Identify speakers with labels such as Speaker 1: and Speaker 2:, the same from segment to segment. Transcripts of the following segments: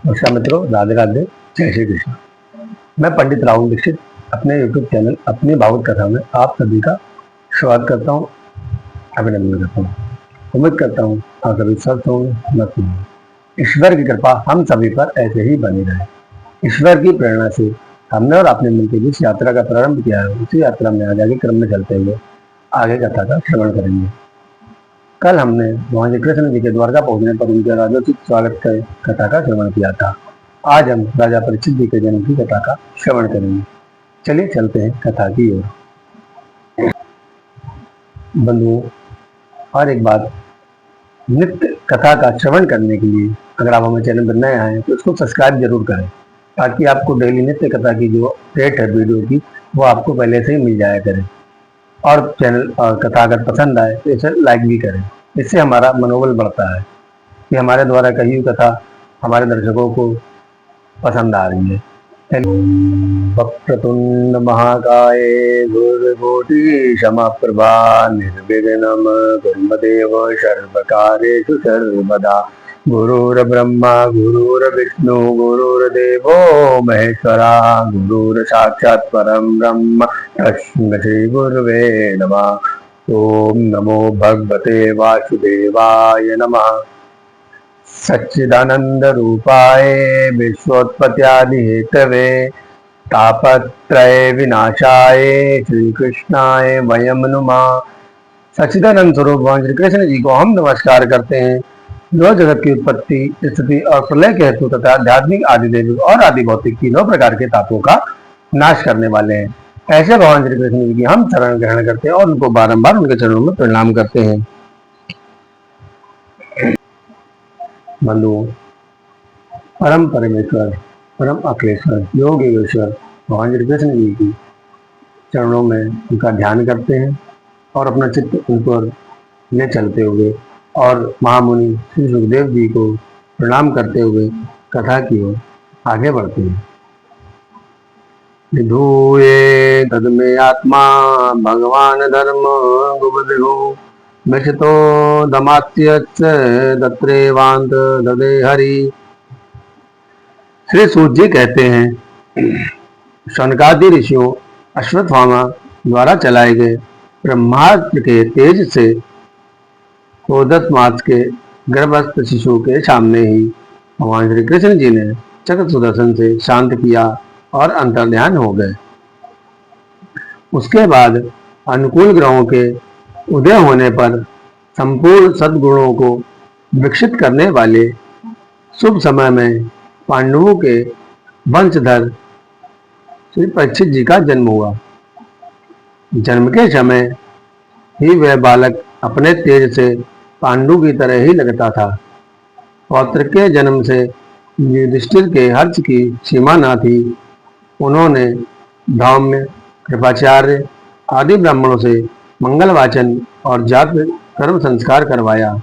Speaker 1: नमस्कार मित्रों, राधे राधे, जय श्री कृष्ण। मैं पंडित राहुल दीक्षित अपने YouTube चैनल अपनी भागवत कथा में आप सभी का स्वागत करता हूँ, अभिनंदन करता हूँ। उम्मीद करता हूँ आप सभी स्वस्थ होंगे, मस्त होंगे। ईश्वर की कृपा हम सभी पर ऐसे ही बनी रहे। ईश्वर की प्रेरणा से हमने और आपने मिलकर जिस यात्रा का प्रारंभ किया है, उसी यात्रा में आगे क्रम में चलते हुए आगे कथा का श्रवण करेंगे। कल हमने भगवान श्री कृष्ण जी के द्वारका पहुंचने पर उनके राजोचित स्वागत कर कथा का श्रवण किया था। आज हम राजा परीक्षित जी के जन्म की कथा का श्रवण करेंगे। चलिए चलते हैं कथा की ओर। बंधुओं, और एक बात, नित्य कथा का श्रवण करने के लिए अगर आप हमारे चैनल पर नए आए तो उसको सब्सक्राइब जरूर करें, ताकि आपको डेली नित्य कथा की जो अपडेट है वीडियो की, वो आपको पहले से ही मिल जाया करे। और चैनल और कथा अगर पसंद आए तो इसे लाइक भी करें। इससे हमारा मनोबल बढ़ता है कि हमारे द्वारा कही हुई कथा हमारे दर्शकों को पसंद आ रही है। वक्रतुंड महाकाय गुरुकोटि समप्रभा निर्विघ्नं कुर्मदेव सर्वकार्येषु सर्वदा। गुरुर्ब्रह्मा गुरुर्विष्णु गुरुर्देवो महेश्वरा गुरुर्साक्षात् परं ब्रह्म तस्मै श्री गुरुवे नमः। ओम नमो भगवते वासुदेवाय नमः। सच्चिदानंद रूपाय विश्वोत्पत्त्यादि हेतवे तापत्रय विनाशाय श्री कृष्णाय वयम नुमः। सच्चिदानंद स्वरूप भगवान श्री कृष्ण जी को हम नमस्कार करते हैं, जो जगत की उत्पत्ति, स्थिति और प्रलय के हेतु तथा आध्यात्मिक, आदिदैविक और आदि भौतिक तीनों प्रकार के तापों का नाश करने वाले हैं। ऐसे भगवान श्री कृष्ण जी की हम शरण ग्रहण करते हैं और उनको बारंबार उनके चरणों में प्रणाम करते हैं। बंधुओं, परम परमेश्वर, परम अखिलेश्वर, योगेश्वर भगवान श्री कृष्ण जी की चरणों में उनका ध्यान करते हैं और अपना चित्त उन पर ले चलते हुए और महामुनि श्री सुखदेव जी को प्रणाम करते हुए कथा की ओर आगे बढ़ते हैं। विधूये तदमे आत्मा भगवान धर्म गुबधु मिषतो दमात्यच्च दत्रेवांत ददे हरि। श्री सूत जी कहते हैं, शौनकादि ऋषियों अश्वत्थामा द्वारा चलाए गए ब्रह्मास्त्र के तेज से क्रोधत मास के गर्भस्थ शिशु के सामने ही भगवान श्री कृष्ण जी ने चक्र सुदर्शन से शांत किया और अंतर्ध्यान हो गए। उसके बाद अनुकूल ग्रहों के उदय होने पर संपूर्ण सद्गुणों को विकसित करने वाले शुभ समय में पांडवों के वंशधर श्री परीक्षित जी का जन्म हुआ। जन्म के समय ही वह बालक अपने तेज से पांडु की तरह ही लगता था। पौत्र के जन्म से युधिष्ठिर के हर्ष की सीमा न थी। उन्होंने धौम्य, कृपाचार्य आदि ब्राह्मणों से मंगल वाचन और जात कर्म संस्कार करवाया।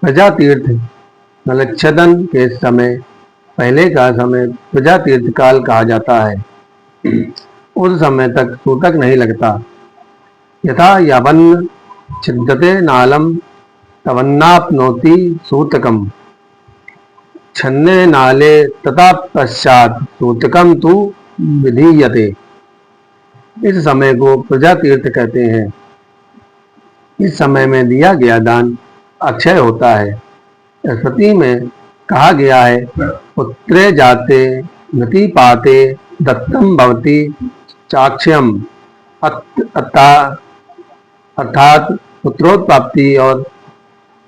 Speaker 1: प्रजा तीर्थ नलच्छदन के समय, पहले का समय प्रजा तीर्थ काल कहा जाता है। उस समय तक सूतक नहीं लगता। यथा यावन्न छिद्यते नालम तवन्नाप्नोति सूतकम छन्ने नाले तथा पश्चात सूतकम तु विधीयते। इस समय को प्रजा तीर्थ कहते हैं। इस समय में दिया गया दान अक्षय होता है। स्मृति में कहा गया है, पुत्रे जाते नति पाते दत्तम भवति चाक्ष्यम। अर्थात पुत्रोत्प्राप्ति और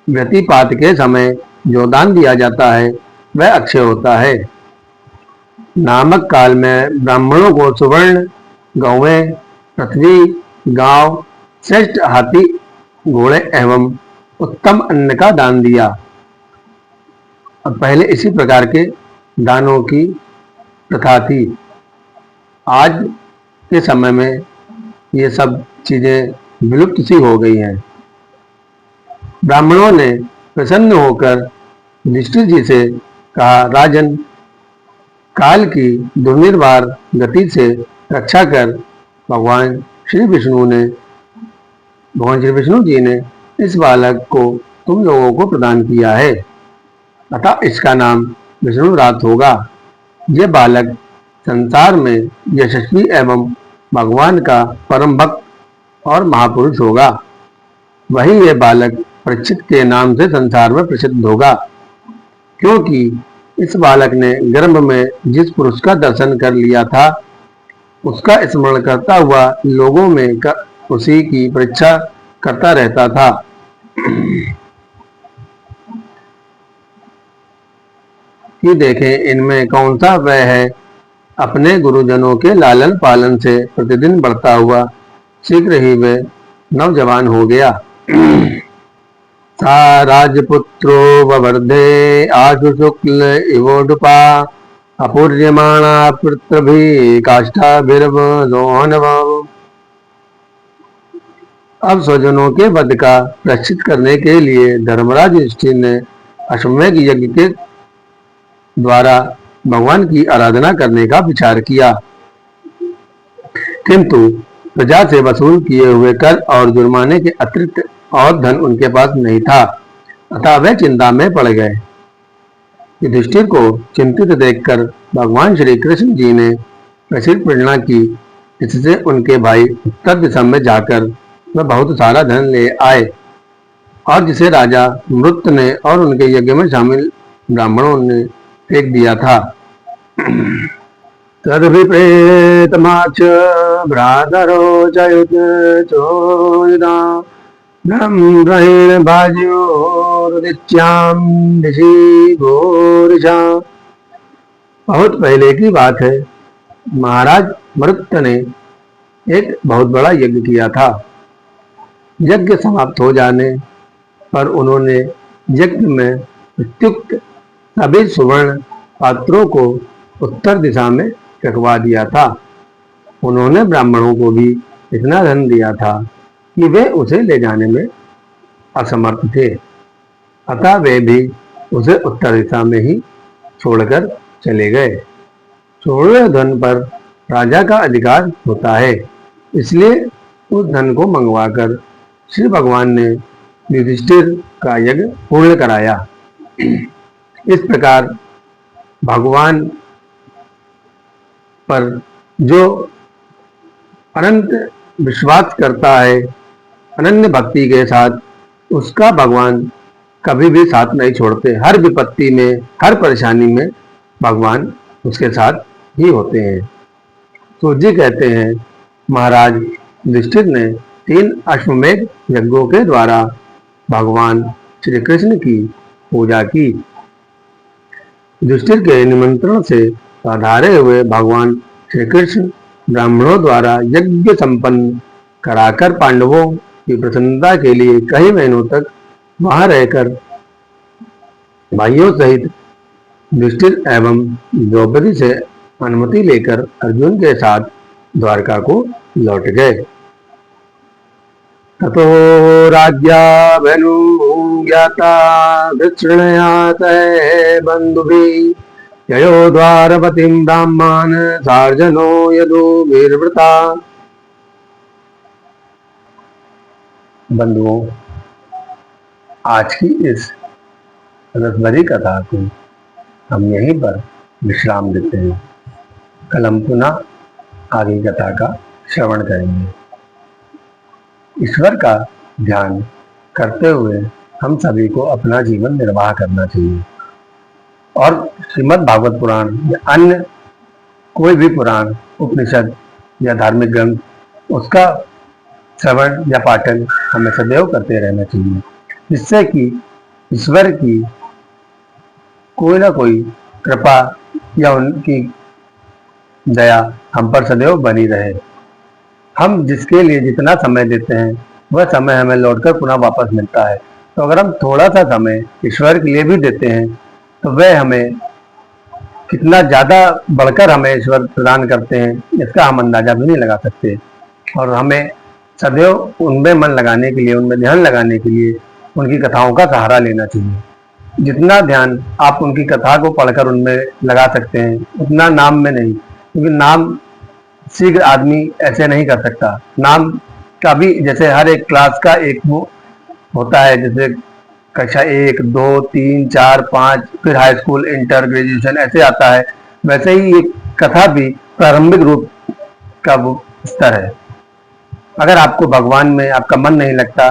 Speaker 1: व्यतिपात के समय जो दान दिया जाता है वह अक्षय होता है। नामक काल में ब्राह्मणों को सुवर्ण, गौवें, पृथ्वी, गांव, श्रेष्ठ हाथी, घोड़े एवं उत्तम अन्न का दान दिया। और पहले इसी प्रकार के दानों की प्रथा थी। आज के समय में ये सब चीजें विलुप्त सी हो गई हैं। ब्राह्मणों ने प्रसन्न होकर युधिष्ठिर जी से कहा, राजन, काल की दुर्निर्वार गति से रक्षा कर भगवान श्री विष्णु जी ने इस बालक को तुम लोगों को प्रदान किया है, अतः इसका नाम विष्णु प्राप्त होगा। यह बालक संसार में यशस्वी एवं भगवान का परम भक्त और महापुरुष होगा। वही यह बालक परीक्षित के नाम से संसार में प्रसिद्ध होगा, क्योंकि इस बालक ने गर्भ में जिस पुरुष का दर्शन कर लिया था, उसका स्मरण करता हुआ लोगों में उसी की परीक्षा करता रहता था। कि देखें इनमें कौन सा वह है अपने गुरुजनों के लालन पालन से प्रतिदिन बढ़ता हुआ शीघ्र ही वह नौजवान हो गया। सा राजपुत्रो ववर्धे आशु शुक्ल इवोडुपा अपूर्यमाणा पृथ्वी काष्ठाभिर्वदोहनव। अब स्वजनों के वध का प्रायश्चित करने के लिए धर्मराज युधिष्ठिर ने अश्वमेध यज्ञ के द्वारा भगवान की आराधना करने का विचार किया, किंतु प्रजा से वसूल किए हुए कर और जुर्माने के अतिरिक्त और धन उनके पास नहीं था, अतः वे चिंता में पड़ गए। युधिष्ठिर को चिंतित देखकर भगवान श्री कृष्ण जी ने ऐसी प्रेरणा की, इससे उनके भाई उत्तर दिशा में जाकर वह बहुत सारा धन ले आए, और जिसे राजा मृत ने और उनके यज्ञ में शामिल ब्राह्मणों ने फेंक दिया था। तदभिप्रेतमाच भ्रातरो चोदा ब्रह्मण भाज्योरुदित्यां ऋषि घोरिषा। बहुत पहले की बात है, महाराज मरुत ने एक बहुत बड़ा यज्ञ किया था। यज्ञ समाप्त हो जाने पर उन्होंने यज्ञ में प्रत्युक्त सभी सुवर्ण पात्रों को उत्तर दिशा में रखवा दिया था। उन्होंने ब्राह्मणों को भी इतना धन दिया था कि वे उसे ले जाने में असमर्थ थे, अतः वे भी उसे उत्तर दिशा में ही छोड़कर चले गए। छोड़े हुए धन पर राजा का अधिकार होता है, इसलिए उस धन को मंगवाकर श्री भगवान ने युधिष्ठिर का यज्ञ पूर्ण कराया। इस प्रकार भगवान पर जो अनंत विश्वास करता है, अनन्य भक्ति के साथ, उसका भगवान कभी भी साथ नहीं छोड़ते। हर विपत्ति में, हर परेशानी में भगवान उसके साथ ही होते हैं। तो जी कहते हैं, महाराज युधिष्ठिर ने 3 अश्वमेध यज्ञों के द्वारा भगवान श्री कृष्ण की पूजा की। युधिष्ठिर के निमंत्रण से पधारे हुए भगवान श्री कृष्ण ब्राह्मणों द्वारा यज्ञ संपन्न कराकर पांडवों की प्रसन्नता के लिए कई महीनों तक वहां रहकर भाइयों सहित युधिष्ठिर एवं द्रौपदी से अनुमति लेकर अर्जुन के साथ द्वारका को लौट गए। ततो राज्ञाभ्यनु ज्ञाता धृतृणयात बंधुभिः ययो द्वारपतिं ब्राह्मण सार्जनो यदुभिर्वृता। बंधुओं, आज की इस रसभरी कथा को हम यहीं पर विश्राम देते हैं। कल हम पुनः आगे कथा का श्रवण करेंगे। ईश्वर का ध्यान करते हुए हम सभी को अपना जीवन निर्वाह करना चाहिए, और श्रीमद् भागवत पुराण या अन्य कोई भी पुराण, उपनिषद या धार्मिक ग्रंथ, उसका श्रवण या पाठन हमें सदैव करते रहना चाहिए, जिससे कि ईश्वर की कोई ना कोई कृपा या उनकी दया हम पर सदैव बनी रहे। हम जिसके लिए जितना समय देते हैं, वह समय हमें लौटकर पुनः वापस मिलता है। तो अगर हम थोड़ा सा समय ईश्वर के लिए भी देते हैं, तो वह हमें कितना ज़्यादा बढ़कर हमें ईश्वर प्रदान करते हैं, इसका हम अंदाजा भी नहीं लगा सकते। और हमें सदैव उनमें मन लगाने के लिए, उनमें ध्यान लगाने के लिए उनकी कथाओं का सहारा लेना चाहिए। जितना ध्यान आप उनकी कथा को पढ़कर उनमें लगा सकते हैं, उतना नाम में नहीं, क्योंकि नाम शीघ्र आदमी ऐसे नहीं कर सकता। नाम का भी जैसे हर एक क्लास का एक वो होता है, जैसे कक्षा 1, 2, 3, 4, 5 फिर हाई स्कूल, इंटर, ग्रेजुएशन ऐसे आता है, वैसे ही ये कथा भी प्रारंभिक रूप का वो स्तर है। अगर आपको भगवान में आपका मन नहीं लगता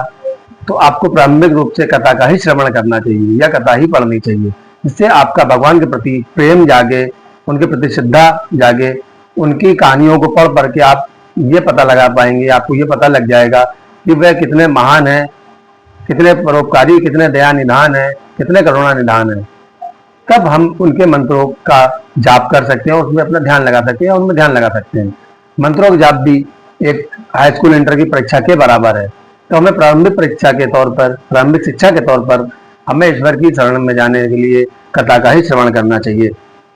Speaker 1: तो आपको प्रारंभिक रूप से कथा का ही श्रवण करना चाहिए या कथा ही पढ़नी चाहिए, जिससे आपका भगवान के प्रति प्रेम जागे, उनके प्रति श्रद्धा जागे। उनकी कहानियों को पढ़ पढ़ के आप ये पता लगा पाएंगे, आपको ये पता लग जाएगा कि वह कितने महान हैं, कितने परोपकारी, कितने दया निधान है, कितने करुणा निधान है। तब हम उनके मंत्रों का जाप कर सकते हैं और उसमें अपना ध्यान लगा सकते हैं, उनमें ध्यान लगा सकते हैं। मंत्रों का जाप भी एक हाई स्कूल इंटर की परीक्षा के बराबर है। तो हमें प्रारंभिक परीक्षा के तौर पर, प्रारंभिक शिक्षा के तौर पर हमें ईश्वर की शरण में जाने के लिए कथा का ही श्रवण करना चाहिए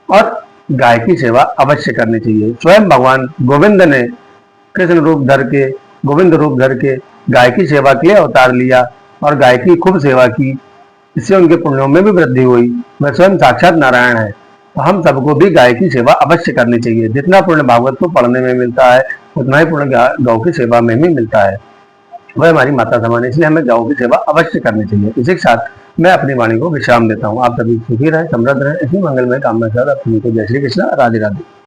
Speaker 1: और गाय की सेवा अवश्य करनी चाहिए। स्वयं भगवान गोविंद ने कृष्ण रूप धर के, गोविंद रूप धर के गाय की सेवा के लिए अवतार लिया और गाय की खूब सेवा की, इससे उनके पुण्यों में भी वृद्धि हुई। वह स्वयं साक्षात नारायण है। तो हम सबको भी गाय की सेवा अवश्य करनी चाहिए। जितना पुण्य भागवत को पढ़ने में मिलता है उतना ही पुण्य गौ की सेवा में भी मिलता है। वह हमारी माता समान है, इसलिए हमें गौ की सेवा अवश्य करनी चाहिए। इसी के साथ मैं अपनी वाणी को विश्राम देता हूँ। आप सभी सुखी रहे, समृद्ध रहे, इसी मंगलमय कामना के साथ आप सभी को जय श्री कृष्ण, राधे राधे।